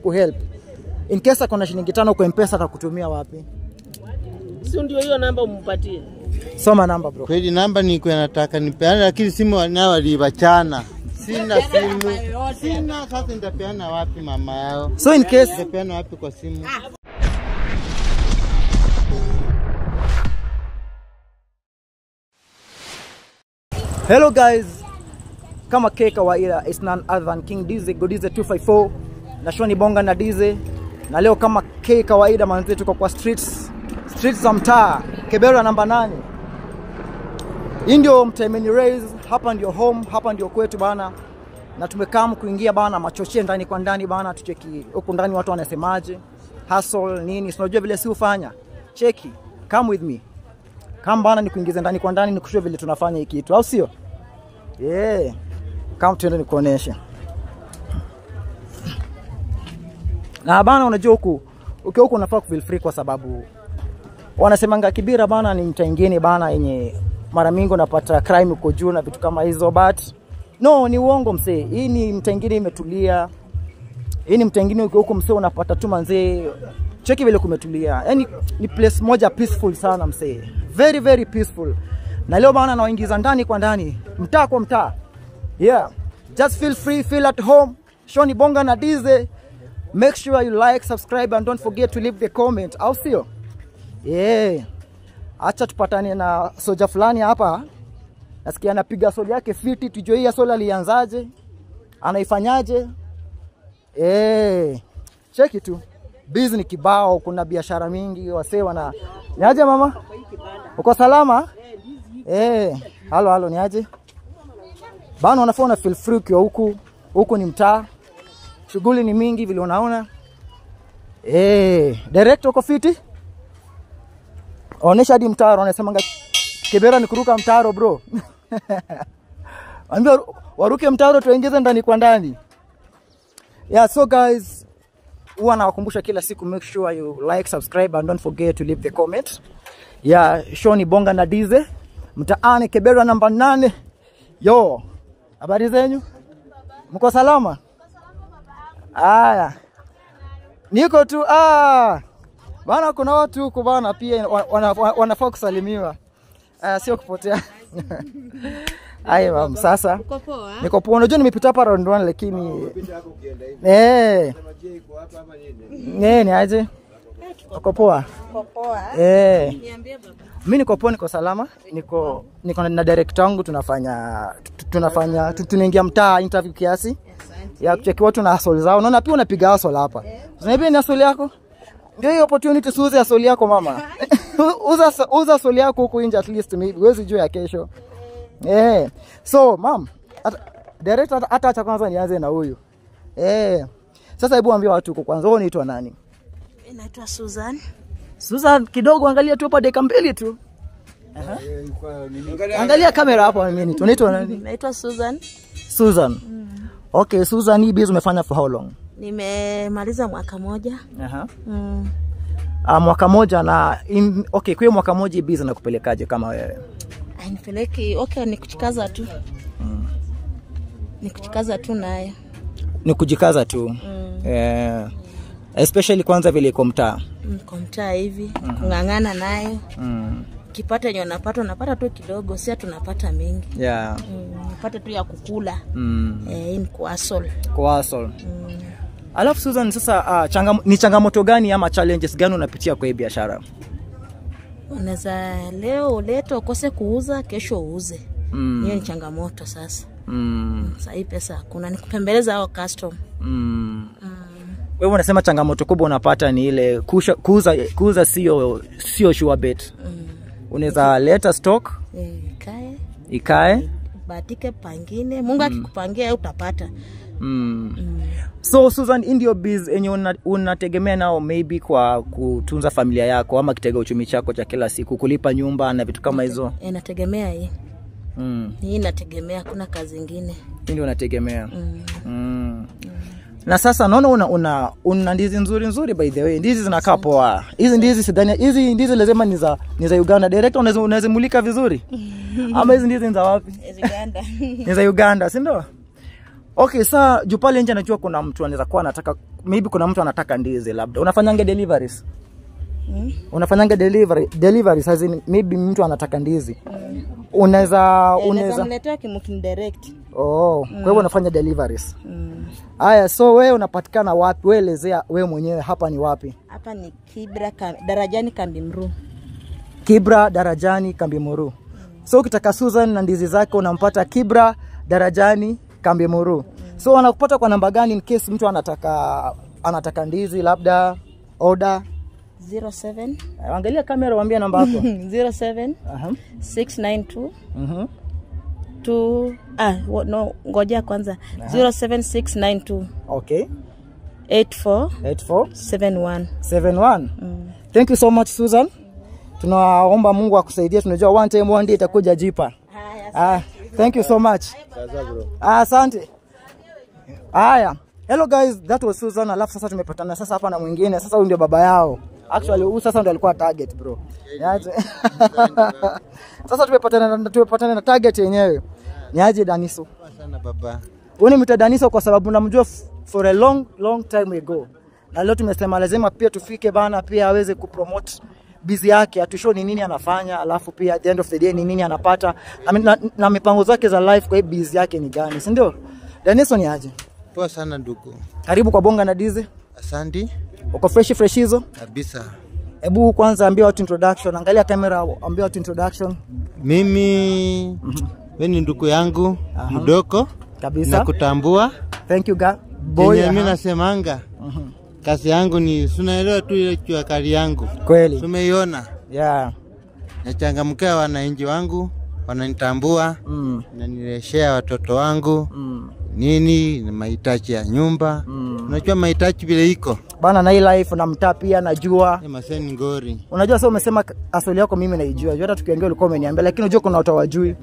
kuhelp. In case kuna shilingi 5 kwa M-Pesa atakutumia wapi? Si ndio hiyo namba umpatie. Soma namba bro. Kweli namba niko nataka nipeane lakini simu nao walibachana. Sina simu. Sina, sasa nitapeana wapi mama yao? So in case nitapeana wapi kwa simu? Hello guys. Kama kawaida, it's none other than King Dizzy, Godize 254. Na Shoni Bonga na Dizzy. Na leo kama kawaida manzi tuko kwa streets za mtaa, Kibera namba 8. Hii ndio Mtemeni Raise, hapa ndio home, hapa ndio kwetu bana. Na tumekaa kuingia bana machochie ndani kwa ndani bana, tucheki huko ndani watu wanasemaje, hustle nini, unajua vile si ufanya. Cheki, come with me. Come bana nikuingize ndani kwa ndani nikushue vile tunafanya hiki kitu, au sio? Yeah. Come tuende nikuoneshe. Na bana unajua huku unafaa kufeel free kwa sababu wanasemanga Kibera bana ni mtaa ingine bana yenye mara mingi unapata crime uko juu na vitu kama hizo, but no, ni uongo msee. Hii ni mtaa ingine imetulia. Hii ni mtaa ingine huko msee unapata tu manzee. Cheki vile kumetulia. Yaani ni place moja peaceful sana msee. Very very peaceful. Na leo bana nawaingiza ndani kwa ndani, mtaa kwa mtaa. Yeah. Just feel free, feel at home. Shoni Bonga na Dizzy. Make sure you like, subscribe and don't forget to leave the comment. Au sio? Yeah. Acha tupatane na soja fulani hapa. Nasikia anapiga soli yake fiti, tujue hii soli alianzaje, anaifanyaje. Cheki tu. Business kibao, kuna biashara mingi, wasee wana. Niaje mama? Uko salama? Halo niaje? Bana unafaa feel free kwa huku. Huku ni mtaa. Shughuli ni mingi vile unaona. Director uko fiti? Onesha hadi mtaro, anasema Kibera ni kuruka mtaro bro. Ambia waruke mtaro tuingize ndani kwa ndani. Yeah, so guys, huwa nawakumbusha kila siku, make sure you like, subscribe and don't forget to leave the comment. Yeah, Shoni Bonga na Dizzy, mtaani Kibera namba 8. Yo, habari zenyu? Mko salama? Aya. Niko tu bana, kuna watu huko bana pia wanafaa kusalimiwa. Sio kupotea. Haya mama, sasa Uko poa? Niko poa. Unajua nimepita hapa round 1 lakini ni aje? Uko poa? Uko poa? Niambie baba. Mimi niko poa, niko salama. Niko na director wangu tunaingia mtaa interview kiasi. Ya kucheki watu na hustle zao. Unaona pia unapiga hustle hapa. Unaniambia ni hustle yako? Ndio hiyo opportunity suuze hustle yako mama. Uza hustle yako huko nje at least maybe uweze jua ya kesho. So mom, director hata acha kwanza nianze na huyu. Sasa hebu ambia watu huko kwanza, wewe unaitwa nani? Naitwa Susan. Susan, kidogo angalia tu hapa dakika mbili tu. Angalia kamera hapo mimi. Unaitwa nani? Naitwa Susan. Susan. Okay, Susan, hii business umefanya for how long? Nimemaliza mwaka moja. Mwaka moja na okay, kwa mwaka moja hii business nakupelekaje kama wewe? Nipeleki, okay, ni kuchikaza tu. Ni kuchikaza tu naye. Ni kujikaza tu. Especially kwanza vile iko mtaa. Kwa mtaa hivi, kungangana naye. Kipata yenye unapata tu kidogo, si tunapata mingi. Yeah. Unapata tu ya kukula. Hii ni kuasol. Alafu Susan, sasa ni changamoto gani ama challenges gani unapitia kwa hii biashara? Unaweza leo ulete ukose kuuza, kesho uuze. Hiyo ni changamoto sasa. Sasa hii pesa kuna ni kupembeleza hao custom. Wewe unasema changamoto kubwa unapata ni ile kuuza sio sure bet. Unaweza leta stock ikae batike pangine, Mungu akikupangia utapata. So Susan, in your biz enye unategemea nao maybe kwa kutunza familia yako ama kitega uchumi chako cha kila siku, kulipa nyumba na vitu kama hizo? Nategemea hii. Hii nategemea, kuna kazi nyingine. Ndio unategemea. Na sasa naona una ndizi nzuri by the way. Ndizi zinakaa poa. Hizi ndizi sidhani, hizi ndizi lazima ni za Uganda. Director unaweza mulika vizuri? Ama hizi ndizi ni za wapi? Uganda. Ni za Uganda, si ndio? Okay, saa juu pale nje najua kuna mtu anaweza kuwa anataka, maybe kuna mtu anataka ndizi labda. Unafanyanga deliveries? Unafanyanga deliveries as in maybe mtu anataka ndizi. Unaweza mletea kimtu direct. Kwa hivyo unafanya deliveries. Haya, so wewe unapatikana wapi? Wewe elezea wewe mwenyewe hapa ni wapi? Hapa ni Kibra Darajani Kambi Muru. Kibra Darajani Kambi Muru. So ukitaka Susan na ndizi zake unampata Kibra Darajani Kambi Muru. So anakupata kwa namba gani in case mtu anataka ndizi labda order? 07. Angalia kamera, waambie namba yako. 07 692 ngoja kwanza. 07692 Okay. 8471. Thank you so much Susan. Tunaomba Mungu akusaidie, tunajua one day itakuja jipa. Thank you so much. Asante. Haya. Hello guys, that was Susan. Alafu sasa tumepatana sasa hapa na mwingine. Sasa huyu ndio baba yao. Actually huyu sasa ndio alikuwa target bro. Sasa tumepatana na target yenyewe. Niaje Daniso? Sana baba. Wewe ni Daniso kwa sababu namjua for a long time ago. Na leo tumesema lazima pia tufike bana, pia aweze kupromote busy yake, atushow ni nini anafanya, alafu pia at the end of the day ni nini anapata na mipango zake za life, kwa hiyo busy yake ni gani, si ndio? Daniso ni aje? Poa sana ndugu. Karibu kwa Bonga na Dize. Asante. Uko fresh hizo? Kabisa. Hebu kwanza ambia watu introduction, angalia kamera, ambia watu introduction. Mimi wewe ni ndugu yangu mdoko kabisa. Na kutambua. Thank you boy. Mimi nasemanga. Kazi yangu ni unaelewa tu ile kwa kali yangu. Kweli. Tumeiona. Yeah. Nachangamkia wananchi wangu, wananitambua, na nileshea watoto wangu. Nini na mahitaji ya nyumba. Unajua mahitaji vile iko. Bana na hii life na mtaa pia najua. Ni maseni ngori. Unajua sasa umesema asili yako mimi naijua. Hata tukiongea ulikuwa umeniambia, lakini unajua kuna watu hawajui.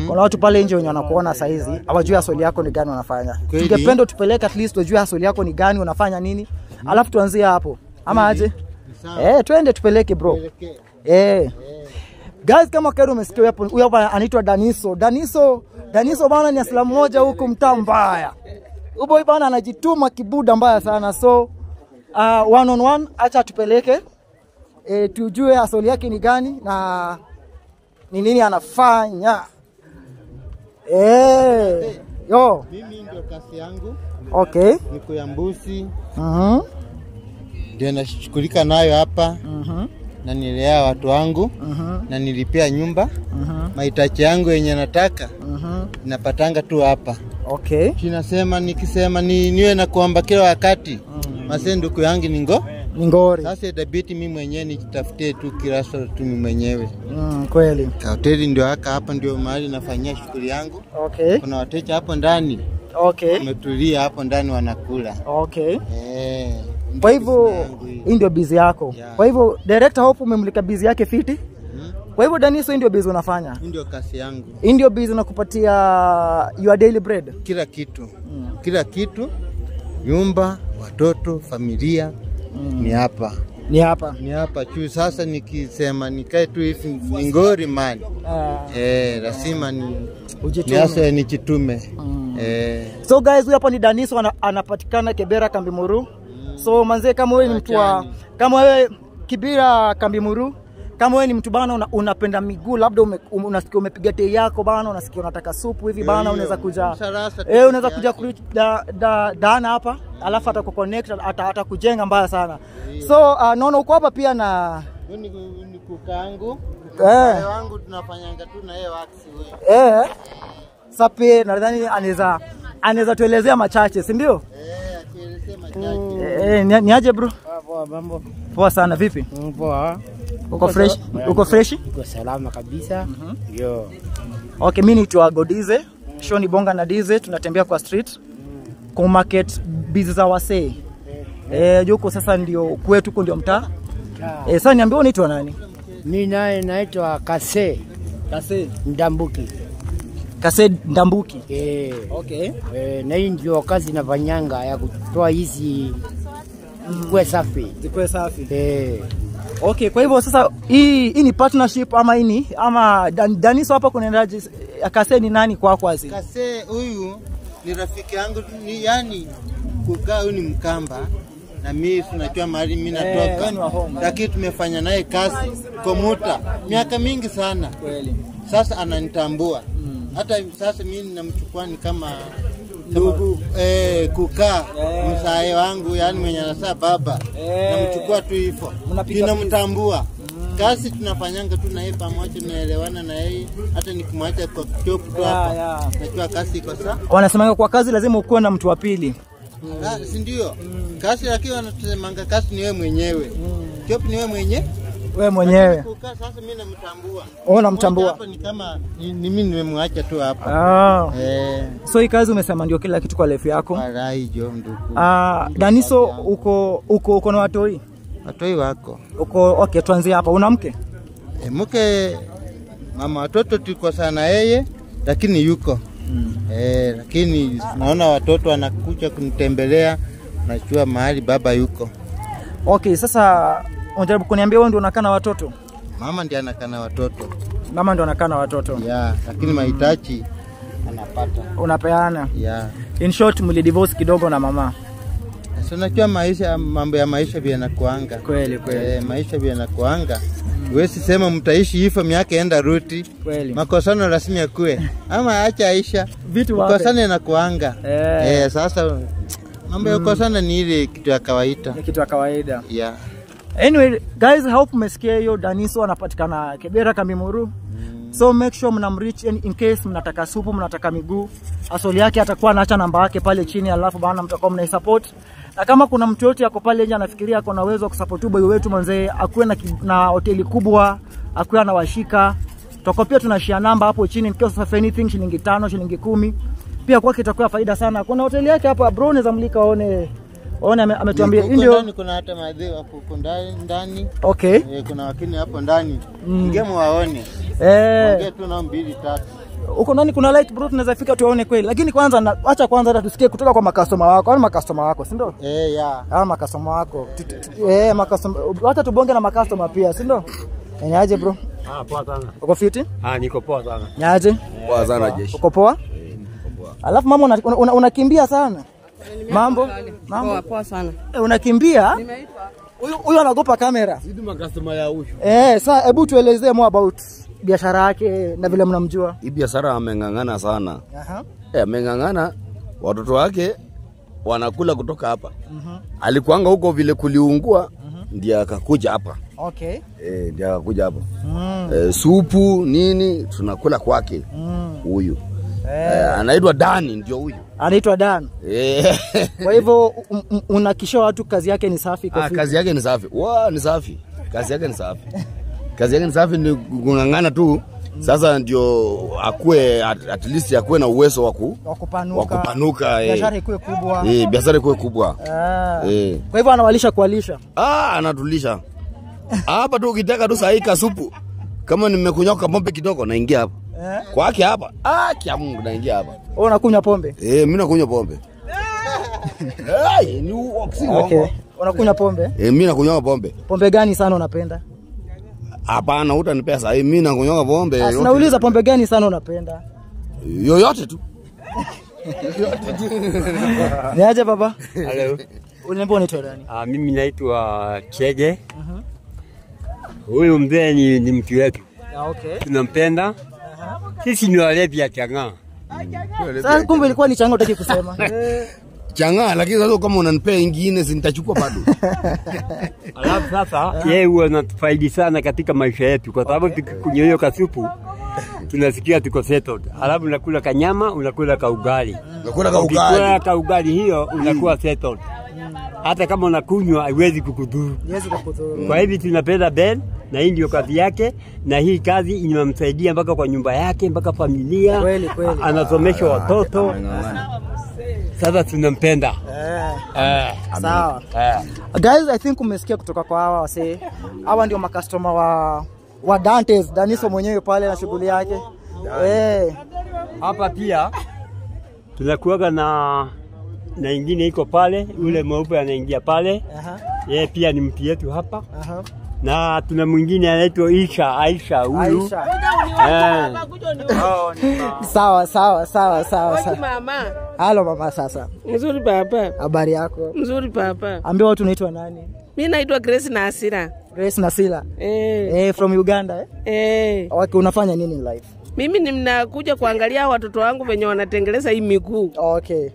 Kuna watu pale nje wenye wanakuona saa hizi hawajui asili yako ni gani unafanya. Tungependa tupeleke at least tujue asili yako ni gani, unafanya nini. Alafu tuanzie hapo. Ama aje? Twende tupeleke bro. Guys, kama kero umesikia hapo, huyu hapa anaitwa Daniso. Daniso bana ni asalamu moja huko mtaa mbaya. Uboy bana anajituma kibuda mbaya sana. So one on one acha tupeleke tujue asili yake ni gani na ni nini anafanya. Yo, mimi ndio kazi yangu. Okay. Niko ya mbuzi. Ndio nashughulika nayo hapa. Na nilea watu wangu. Na nilipia nyumba. Mahitaji yangu yenye nataka. Napatanga tu hapa. Okay. Tunasema nikisema niwe na kuomba kila wakati. Mase ndugu yangu ni ngori. Sasa itabidi mimi mwenyewe nijitafutie tu kirasa tu mimi mwenyewe. Kweli. Hoteli ndio hapa ndio mahali nafanyia shughuli yangu. Okay. Kuna wateja hapo ndani. Okay. Wametulia hapo ndani wanakula. Okay. Kwa hivyo hii ndio busy yako. Yeah. Kwa hivyo director Hope umemlika busy yake fiti. Kwa hivyo Daniso, hii ndio busy unafanya? Hii ndio kazi yangu. Hii ndio busy nakupatia your daily bread. Kila kitu. Kila kitu. Nyumba, watoto, familia ni hapa. Ni hapa tu. Sasa nikisema nikae tu hivi ni ngori man. Lazima ujitume. Nijitume. So guys, huyu hapa ni Daniso, anapatikana Kibera Kambi Muru. So manze, kama wewe ni mtu kama wewe Kibera Kambi Muru, kama wewe ni mtu bana unapenda miguu, labda unasikia umepiga tei yako bana, unasikia unataka supu hivi bana, unaweza kuja unaweza kuja Dana hapa, alafu atakuconnect, atakujenga mbaya sana. So naona uko hapa pia na ni kukangu. Wangu tunafanyanga tu na yeye wax wewe. Sapi nadhani anaweza tuelezea machache, si ndio? Ni aje bro? Poa mambo. Poa sana, vipi? Poa. Uko fresh? Uko fresh? Uko salama kabisa. Yo. Okay, mimi naitwa Godize. Show ni Bonga na Dize, tunatembea kwa street. Kwa market busy za wasee. Yuko sasa ndio kwetu huko ndio mtaa. Sasa niambie unaitwa nani? Mimi naye naitwa Kase Ndambuki. Kase Ndambuki. Okay. Na hii ndio kazi nafanyanga ya kutoa hizi zikuwe safi. Okay, kwa hivyo sasa hii ni partnership ama ama Daniso hapa kunaendaje? Kase ni nani kwako azi? Kase huyu ni rafiki yangu ni yani kukaa ni Mkamba na mimi tunajua mahali mimi natoka. Lakini tumefanya naye kazi komuta miaka mingi sana. Kweli. Sasa ananitambua. Hata sasa mimi ninamchukua ni kama ndugu kukaa msae wangu yani mwenye anasa baba. Namchukua tu hivyo. Ninamtambua. Kazi tunafanyanga tu na yeye pamoja, tunaelewana na yeye. Hata nikimwacha kwa chop tu hapa. Najua kazi iko sawa. Wanasema kwa kazi lazima ukuwe na mtu wa pili. Si ndio? Kazi lakini wanasemanga kazi ni wewe mwenyewe. Chop ni wewe mwenyewe. Wewe mwenyewe. Sasa mimi namtambua. Namtambua. Hapa ni kama ni mimi nimemwacha tu hapa. So hii kazi umesema ndio kila kitu kwa life yako. Marai jo ndugu. Daniso uko na watoi? Watoi wako. Okay, tuanzie hapa. Una mke? Mke mama watoto tuko sana yeye lakini yuko. Lakini naona watoto wanakuja kunitembelea, najua mahali baba yuko. Okay, sasa unajaribu kuniambia wewe ndio unakaa na watoto? Mama ndiye anakaa na watoto. Mama ndio anakaa na watoto. Lakini mahitaji anapata. Unapeana? In short mlidivorce kidogo na mama. Sasa unajua maisha, mambo ya maisha vile yanakuanga. Kweli. Maisha vile yanakuanga. Wewe sema mtaishi hivyo miaka enda ruti. Kweli. Makosano rasmi yakue. Ama acha Aisha. Vitu wapi? Makosano yanakuanga. Sasa mambo ya kukosana ni ile kitu ya kawaida. Ni kitu ya kawaida. Anyway, guys, I hope mmesikia hiyo. Daniso anapatikana Kibera Kamimuru. So make sure mnamreach in case mnataka supu, mnataka miguu. Asoli yake atakuwa anaacha namba yake pale chini, alafu bana mtakuwa mnaisupport. Na kama kuna mtu yote yako pale nje anafikiria kuna uwezo wa kusupport boy wetu manzee, akuwe na hoteli kubwa, akuwe na washika. Tutakuwa pia tunashare namba hapo chini in case of anything, shilingi 5, shilingi 10. Pia kwake itakuwa faida sana. Kuna hoteli yake hapa bro, unaweza mlika waone ametuambia ndio kuna hata madhi wako ndani. Okay. Kuna wakini hapo ndani. Ngemo waone. Ongea tu na 2 3. Huko ndani kuna light bro, tunaweza fika tuone kweli. Lakini kwanza acha kwanza hata tusikie kutoka kwa makastoma wako. Au makastoma wako, si ndio? Makastoma wako. Makastoma. Hata tubonge na makastoma pia, si ndio? Nyaje bro? Poa sana. Uko fiti? Niko poa sana. Nyaje? Poa sana jeshi. Uko poa? Niko poa. Alafu mama unakimbia sana. Mambo? Poa sana. Unakimbia? Huyu anagopa kamera. Sisi makastoma ya huyu. Sasa hebu tuelezee more about biashara yake na vile mnamjua. Hii biashara amengangana sana. Amengangana, watoto wake wanakula kutoka hapa. Alikuanga huko vile kuliungua, ndiye akakuja hapa. Okay. Ndiye akakuja hapa. Supu nini tunakula kwake. Huyu. Anaitwa Dani, ndio huyu. Anaitwa Dan. Kwa hivyo unakisha watu kazi yake ni safi kwa kazi yake ni safi. Ni safi. Kazi yake ni safi. Kazi yake ni safi, ni kungangana tu. Sasa ndio akue at least akue na uwezo wa kupanuka. Biashara ikuwe kubwa. Biashara ikuwe kubwa. Kwa hivyo anawalisha kualisha. Anatulisha. Hapa tu ukitaka tu saika supu. Kama nimekunywa pombe kidogo naingia hapa. Kwake hapa. Kia Mungu naingia hapa. Wewe unakunywa pombe? Mimi nakunywa pombe. Ni okay. Unakunywa pombe? Mimi nakunywa pombe. Pombe gani sana unapenda? Hapana, utanipea sasa. Mimi nakunywa pombe yoyote. Nauliza pombe gani sana unapenda? Yoyote tu. Niaje baba? Hello. Unaomba unaitwa nani? Mimi naitwa Chege. Huyu mzee ni mtu wetu. Okay. Tunampenda. Sisi ni walevi ya chang'aa. Sasa kumbe ilikuwa ni chang'aa utaki kusema. Chang'aa, lakini sasa kama unanipea ingine nitachukua bado. Alafu sasa yeye huwa anatufaidi sana katika maisha yetu kwa sababu tukikunywa hiyo kasupu tunasikia tuko settled. Alafu unakula kanyama, unakula kaugali. Unakula kaugali hiyo unakuwa settled. Hata kama unakunywa haiwezi kukudhuru. Kwa hivyo tunapenda Ben na hii ndio kazi yake, na hii kazi inamsaidia mpaka kwa nyumba yake, mpaka familia. Kweli. Anasomesha watoto. Sasa tunampenda. Sawa. Guys, I think umesikia kutoka kwa hawa wase. Hawa ndio makastoma wa Dantes, Daniso mwenyewe pale na shughuli yake. Hapa pia tunakuaga na ingine iko pale, yule mweupe anaingia pale. Yeye pia ni mtu yetu hapa. na tuna mwingine anaitwa Aisha huyu. Sawa. Mama. Halo mama sasa. Mzuri baba. Habari yako? Mzuri baba. Ambia watu unaitwa nani? Mimi naitwa Grace Nasira. Grace Nasira. From Uganda Okay, unafanya nini in life? Mimi ninakuja kuangalia watoto wangu venye wanatengeleza hii miguu. Okay.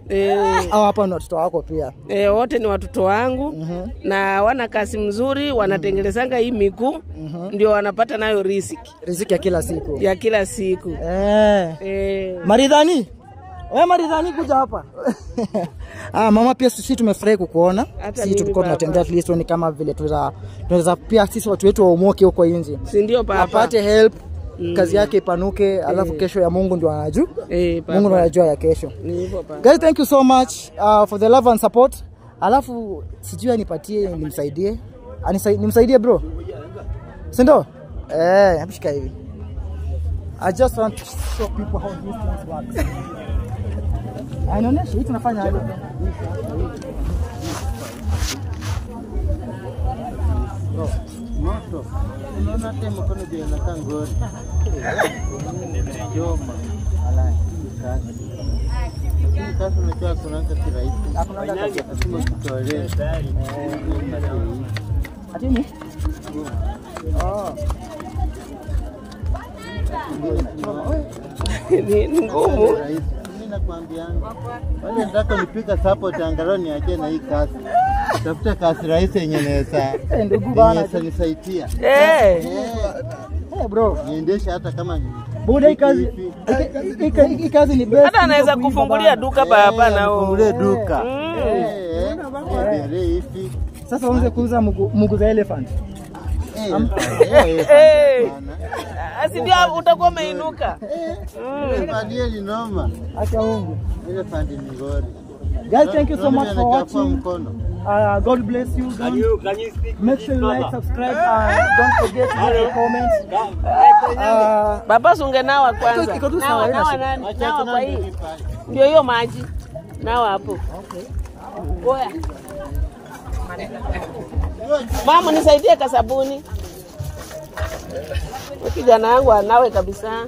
Hapa ni watoto wako pia? Wote ni watoto wangu. Na wana kazi mzuri, wanatengelezanga hii miguu. Ndio wanapata nayo riziki. Riziki ya kila siku. Ya kila siku. Maridhani. Wewe Maridhani kuja hapa. Mama pia sisi tumefurahi kukuona. Sisi tulikuwa tunatembea at least ni kama vile tunaweza pia sisi watu wetu waomoke huko nje. Si ndio baba? Apate help. Kazi yake ipanuke, alafu kesho ya Mungu ndio anajua. Mungu ndio anajua ya kesho. Guys, thank you so much for the love and support. Alafu sijui nipatie nimsaidie. Nimsaidie bro. Si ndio? Amshika hivi. I just want to show people how these things work. Anaonyesha hii tunafanya aje? Moto. Unaona tena mkono bila na kangori. Joma. Alai. Kazi unajua kuna kazi rahisi. Hakuna kazi ya kutolea. Atini? Ni ngumu. Mimi nakwambia. Wale nataka nipika support angalau niache na hii kazi. Tafuta kazi rahisi yenye naweza. Ndugu bana nisaidia. Bro. Niendeshe hata kama Buda hii kazi ni best. Hata anaweza kufungulia duka baba na kufungulia duka. Sasa uanze kuuza mugu za elephant. Asi ndio utakuwa umeinuka. Baadaye ni noma. Acha Mungu. Elephant ni ngori. Guys, thank you so much for watching. God bless you. Make sure you like, subscribe, and don't forget to leave a comment. Baba sunge nawa kwanza. Nawa nani? Nawa kwa hii. Ndio hiyo maji. Nawa hapo. Okay. Oya. Mama nisaidie kasabuni. Kijana wangu anawe kabisa.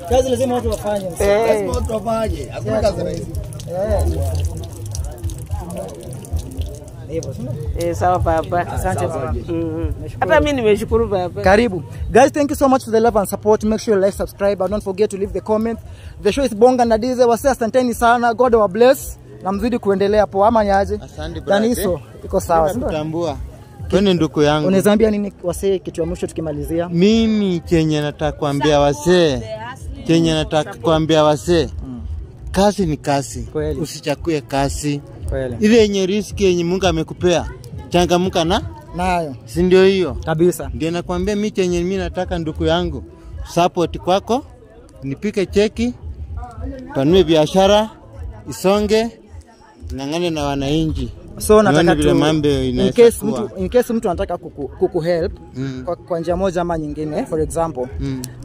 Kazi lazima watu wafanye. Lazima watu wafanye. Hakuna kazi rahisi. Sawa baba. Asante baba. Hata mimi nimeshukuru baba. Karibu. Guys, thank you so much for the love and support. Make sure you like, subscribe, and don't forget to leave the comment. The show is Bonga na Dize. Wase asanteni sana. God will bless. Na mzidi kuendelea poa ama nyaje? Asante brother. Daniso, iko sawa. Natambua. Kwani ndugu yangu. Unaweza ambia nini wasee kitu ya mwisho tukimalizia? Mimi chenye nataka kuambia wasee. Kazi ni kazi. Usichakue kazi. Ile yenye riski yenye Mungu amekupea. Changamka nayo. Si ndio hiyo? Kabisa. Ndio nakwambia mimi chenye mimi nataka ndugu yangu. Support kwako. Nipike cheki. Panue biashara. Isonge. Ngangane na wananchi. So nataka tu in case mtu anataka kuku help kwa njia moja ama nyingine, for example,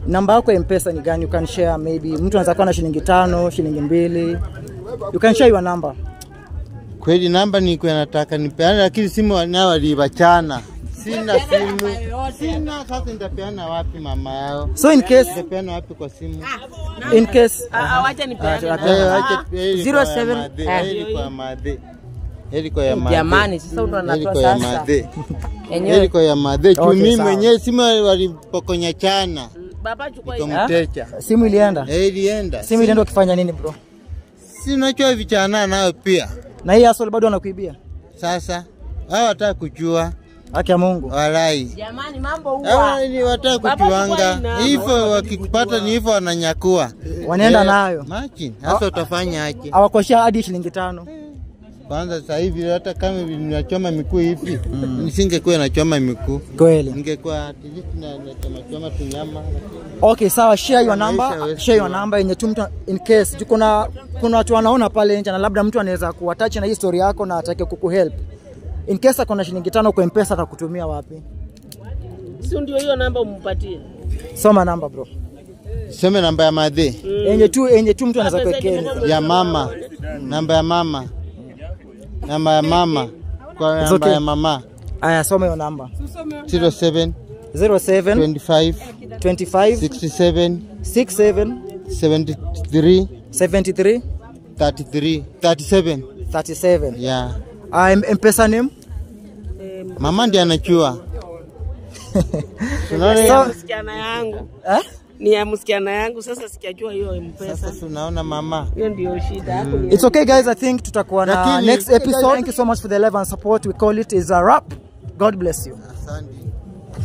namba yako ya M-Pesa ni gani? You can share, maybe mtu anaweza kuwa na shilingi 5, shilingi 2. You can share your number. Kweli namba ni kwa nataka nipeane, lakini simu nao walibachana. Sina simu. Sina, sasa nitapeana wapi mama yao? So in case nitapeana wapi kwa simu? In case acha nipeane. 07 kwa madhe. Heliko ya madhe. Jamani, sasa ndo anatoa sasa. Heliko ya madhe. Mimi mwenyewe simu walipokonya chana. Baba chukua hiyo. Mteja. Simu ilienda? Ilienda. Simu ilienda ukifanya nini bro? Si unachua vichana nao pia. Na hii hustle bado wanakuibia? Sasa hao wataka kujua. Haki ya Mungu. Walai. Jamani mambo huwa. Hao ni wataka kujuanga. Hivyo wakipata ni hivyo wananyakua. Wanaenda nayo. Imagine. Sasa utafanya aje? Hawakoshia hadi shilingi 5. Kwanza sasa hivi hata kama ninachoma mikuu hivi, nisingekuwa nachoma mikuu. Kweli. Ningekuwa at least nachoma tunyama. Okay, sawa, share your number yenye tu mtu in case kuna watu wanaona pale nje na labda mtu anaweza kuattach na history yako na atake kukuhelp. In case akona shilingi 5 kwa M-Pesa atakutumia wapi? Si ndio hiyo namba umpatie. Soma namba bro. Sema namba ya madhe. Yenye tu mtu anaweza kuwekea ya mama. Namba ya mama. Namba ya mama. Kwa It's namba okay. ya mama. Aya, soma hiyo namba. 07 07 25 25 67 67 73 73 33 37. 37. Yeah. M-Pesa name? Mama ndiye anachua. So, msichana yangu. Eh? Ni ya msichana yangu, sasa sikajua hiyo M-Pesa. Sasa tunaona mama. Hiyo ndio shida hapo. It's okay guys, I think tutakuwa na Lakini- next episode. Thank you so much for the love and support. We call it is a wrap. God bless you. Asante.